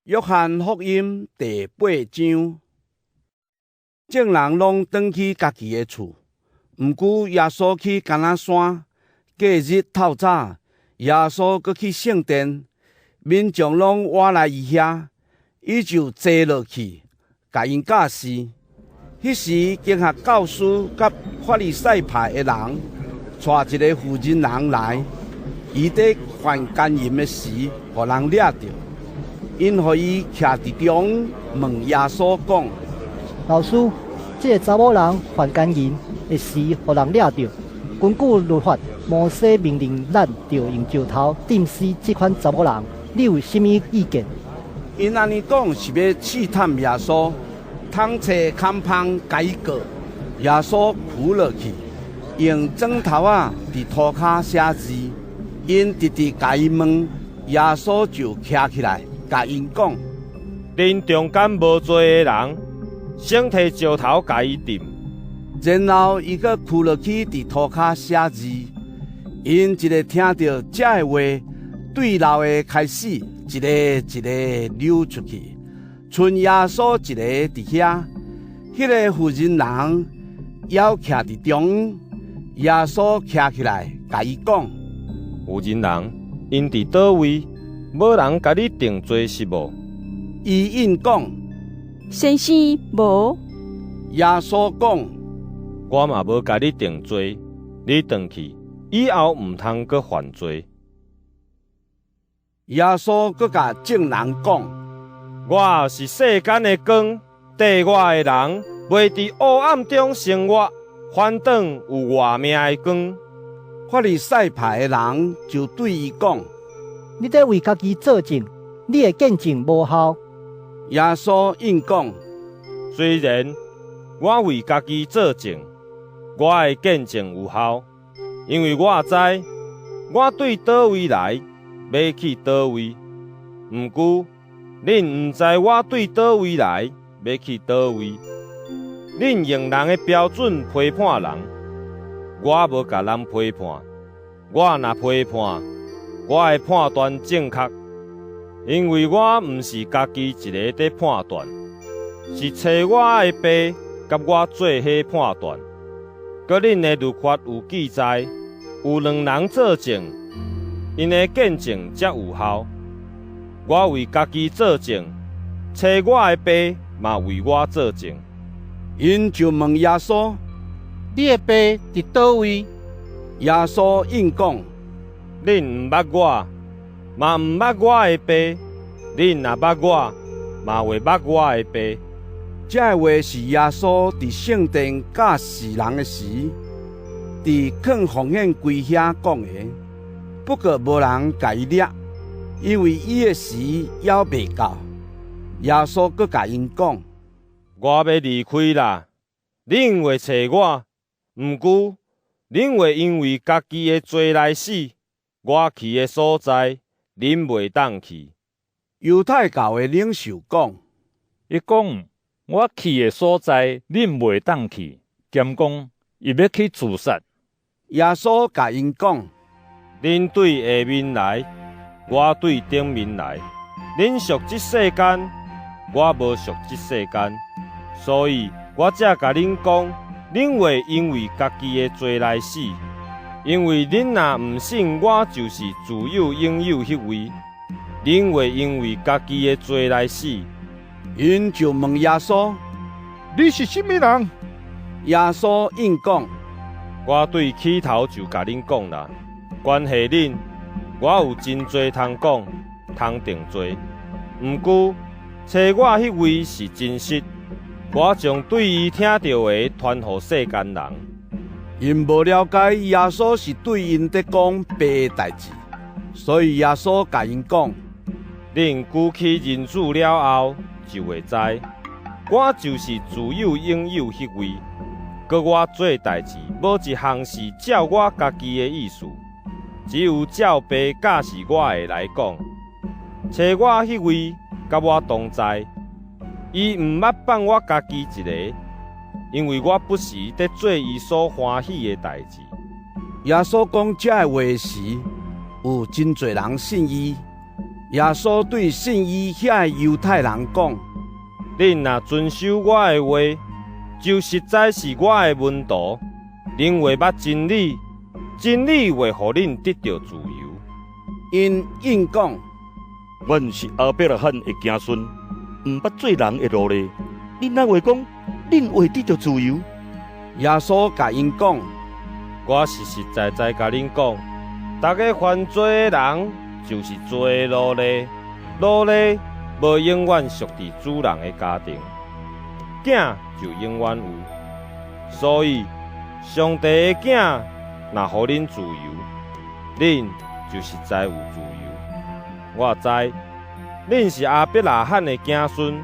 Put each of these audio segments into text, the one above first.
约翰福音第8章，众人拢转去家己的厝。毋久，耶稣去橄榄山。隔日透早，耶稣搁去圣殿，民众拢挖来伊遐，伊就坐落去，甲因教示。迄时，经学教师甲法利赛派的人带一个妇人人来，伊伫犯奸淫的时，互人掠着。因互伊徛伫中，问耶稣讲：“老师，这个查某人犯奸淫的时，互人掠着。根据律法，摩西命令咱着用石头钉死这款查某人，你有甚物意见？”因安尼讲是要试探耶稣，通找空芳甲伊告。耶稣扶落去，用枕头伫涂骹写字。因直直甲伊问，耶稣就徛起来。甲因讲：“恁中间无罪的人，先摕石头甲伊钉。”然后伊阁跪落去伫涂骹写字。因一个听到这话，对老的开始一个一个溜出去，剩耶稣一个伫遐。迄个妇人人还徛伫中，耶稣徛起来，甲伊讲：“妇人人，因伫倒位？无人甲你定罪是无？”伊应讲：“先生，无。”耶稣讲：“我嘛无甲你定罪，你转去，以后毋通阁犯罪。”耶稣阁甲众人讲：“我是世间的光，跟我的人袂伫黑暗中生活，反倒有活命的光。”法利赛派的人就对伊讲：“你在为家己作证，你的见证无效。”耶稣应讲：“虽然我为家己作证，我的见证有效，因为我知我对倒位来，要去倒位。毋过，恁毋知我对倒位来，要去倒位。恁用人的标准批判人，我无甲人批判。我若批判，我的判断正确，因为我毋是家己一个在判断，是找我的爸甲我做伙判断。搁恁的律法有记载，有2人作证，因的见证才有效。我为家己作证，找我的爸嘛为我作证。”因就问耶稣：“你的爸伫倒位？”耶稣应讲：“恁毋捌我，嘛毋捌我的爸；恁若捌我，嘛会捌我的爸。”这话是耶稣伫圣殿教世人的时，伫劝奉献柜遐讲的。不过无人甲伊掠，因为伊的时还未到。耶稣阁甲因讲：“我要离开啦，恁会找我，毋过恁会因为家己的罪来死。我去的所在，恁袂当去。”犹太教的领袖讲：“伊讲我去的所在，恁袂当去，兼讲伊要去自杀。”耶稣甲因讲：“恁对下面来，我对顶面来。恁属这世间，我无属这世间，所以我才甲恁讲，恁会因为家己的罪来死。因为恁若毋信我就是自有应有迄位，恁会因为家己的罪来死。”因就问耶稣：“你是甚物人？”耶稣应讲：“我对起头就甲恁讲啦，关系恁，我有真多通讲，通定罪。毋过，找我迄位是真实，我将对伊听到的传予世间人。”因无了解耶稣是对因在讲白的代志，所以耶稣甲因讲：“恁举起人子了后，就会知，我就是自有应有迄位。搁我做代志，无一项是照我家己的意思，只有照爸教示我的来讲。找我迄位，甲我同在，伊毋捌放我家己一个，因为我不时在做伊所欢喜的代志。”耶稣讲这话时，有真侪人信伊。耶稣对信伊遐犹太人讲：恁若遵守我的话，就实在是我的门徒。恁会捌真理，真理会互恁得到自由。因应讲：阮是亚伯拉罕的子孙，毋捌做人的奴隶。恁哪会讲恁会得到自由？耶稣甲因讲：我实实在在甲恁讲，大家犯罪的人就是罪的奴隶，奴隶无永远属伫主人的家庭，囝就永远有。所以，上帝的囝若互恁自由，恁就实在有自由。我知恁是亚伯拉罕的子孙，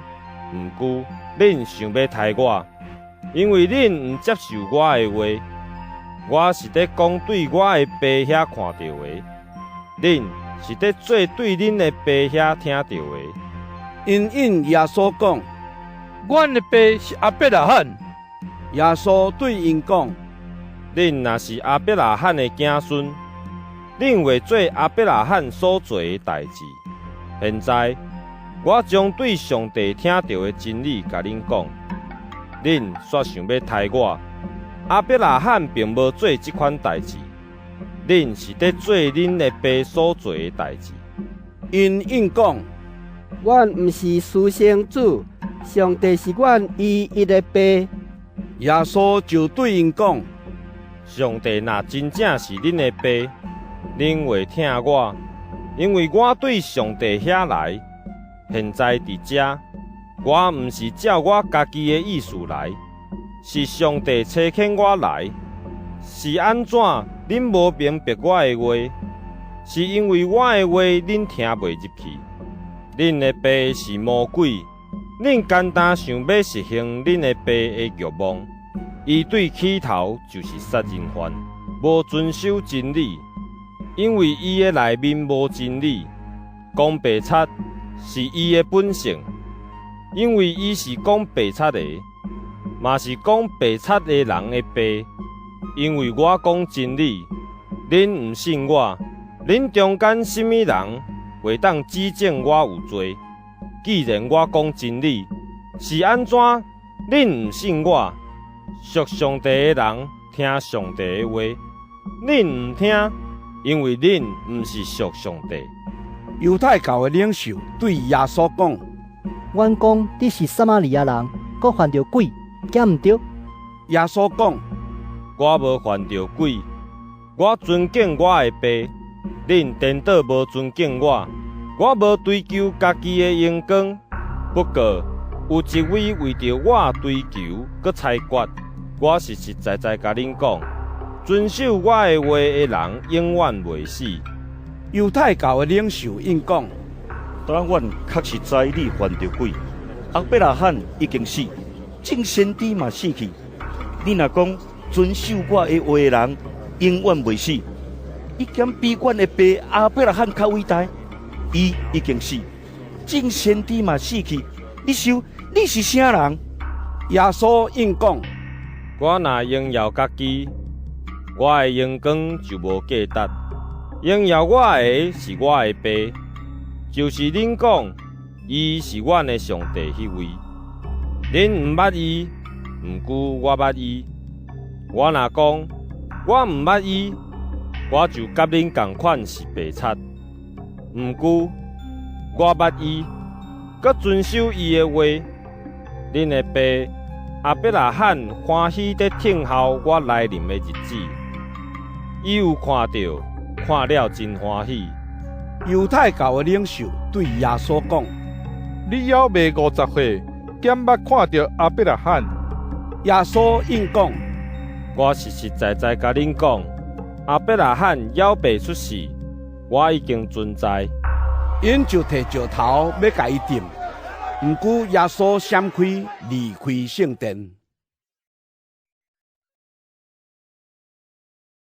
毋过恁想要杀我，因为恁毋接受我的话。我是伫讲对我的爸遐看到的，恁是伫做对恁的爸遐听到的。因应耶稣讲：阮的爸是亚伯拉罕。耶稣对因讲：恁若是亚伯拉罕的子孙，恁会做亚伯拉罕所做的代志。现在，我将对上帝听到的真理甲恁讲，恁煞想要杀我。亚伯拉罕并无做即款代志，恁是伫做恁的爸所做的代志。因应讲：阮毋是私生子，上帝是阮唯一的爸。耶稣就对因讲：上帝若真正是恁的爸，恁会听我，因为我对上帝遐来。现在伫遮，我毋是照我家己的意思来。是上帝差遣我来，是安怎？恁无明白我的话，是因为我的话恁听袂入去。恁的爸是魔鬼，恁简单想要实行恁的爸的欲望，伊对起头就是杀人犯，无遵守真理，因为伊的内面无真理。讲白贼是伊的本性，因为伊是讲白贼的。嘛是讲白贼的人的爸，因为我讲真理，恁毋信我，恁中间什么人会当指证我有罪？既然我讲真理，是安怎？恁毋信我？属上帝的人听上帝的话，恁毋听，因为恁毋是属上帝。犹太教的领袖对耶稣讲：阮讲你是撒玛利亚人，搁犯着鬼。敢毋对？耶稣讲：我无犯着鬼，我尊敬我的爸，恁颠倒无尊敬我。我无追求家己的荣光，不过有一位为着我追求，搁裁决。我实实在在甲恁讲，遵守我的话的人永远袂死。犹太教的领袖应讲：当阮确实知你犯着鬼，亚伯拉罕已经死。众先知嘛死去，你若讲遵守我的话的人永远袂死，伊减比阮的爸亚伯拉罕较伟大，伊已经死，众先知嘛死去，你是啥人？耶稣应讲：我若荣耀家己，我的荣光就无价值。荣耀我的是我的爸，就是恁讲，伊是阮的上帝迄位。恁毋捌伊，毋过我捌伊。我若讲我毋捌伊，我就甲恁同款是白贼。毋过我捌伊，佮遵守伊的话。恁的爸亚伯拉罕欢喜伫听候我来临的日子，伊有看到，看了真欢喜。犹太教的领袖对耶稣讲：你还未50岁，减捌看到亚伯拉罕。耶稣应讲：我实实在在甲恁讲，亚伯拉罕还未出世，我已经存在。因就摕石头要甲伊钉，毋过耶稣闪开离开圣殿。